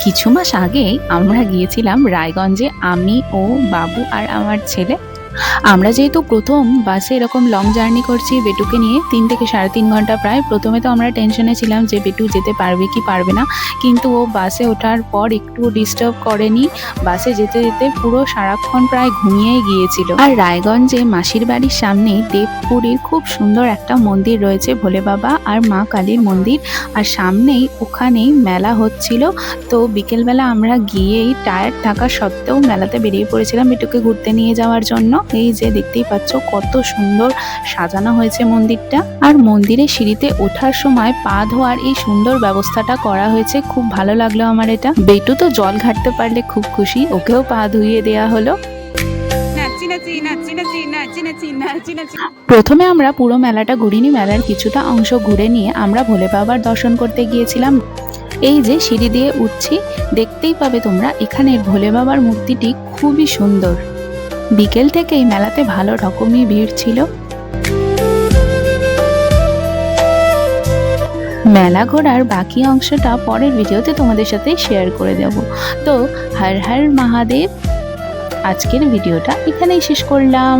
কিছু মাস আগে আমরা গিয়েছিলাম রায়গঞ্জে, আমি ও বাবু আর আমার ছেলে। আমরা যেহেতু প্রথম বাসে এরকম লং জার্নি করছি বেটুকে নিয়ে, 3 থেকে 3.5 ঘন্টা প্রায়। প্রথমে তো আমরা টেনশনে ছিলাম যে বেটু যেতে পারবে কি পারবে না, কিন্তু ও বাসে ওঠার পর একটু ডিস্টার্ব করেনি। বাসে যেতে যেতে পুরো সারাক্ষণ প্রায় ঘুমিয়েই গিয়েছিল। আর রায়গঞ্জে মাসির বাড়ির সামনে দেবপুরীর খুব সুন্দর একটা মন্দির রয়েছে, ভোলে বাবা আর মা কালীর মন্দির। আর সামনেই ওখানেই মেলা হচ্ছিল। তো বিকেলবেলা আমরা গিয়েই টায়ার্ড থাকা সত্ত্বেও মেলাতে বেরিয়ে পড়েছিলাম বেটুকে ঘুরতে নিয়ে যাওয়ার জন্য। এই যে দেখতেই পাচ্ছ কত সুন্দর সাজানো হয়েছে মন্দিরটা। আর মন্দিরের সিঁড়িতে ওঠার সময় পা ধোয়ার এই সুন্দর ব্যবস্থাটা করা হয়েছে, খুব ভালো লাগলো আমার এটা। বেটু তো জল ঘাটতে পারলে খুব খুশি, ওকেও পা ধুইয়ে দেওয়া হলো। প্রথমে আমরা পুরো মেলাটা ঘুরিনি, মেলার কিছুটা অংশ ঘুরে নিয়ে আমরা ভোলে বাবার দর্শন করতে গিয়েছিলাম। এই যে সিঁড়ি দিয়ে উঠছি, দেখতেই পাবে তোমরা এখানের ভোলে বাবার মূর্তিটি খুবই সুন্দর। বিকেল থেকেই মেলাতে ভালো রকমই ভিড় ছিল। মেলা ঘোরার বাকি অংশটা পরের ভিডিওতে তোমাদের সাথে শেয়ার করে দেব। তো হর হর মহাদেব, আজকের ভিডিওটা এখানেই শেষ করলাম।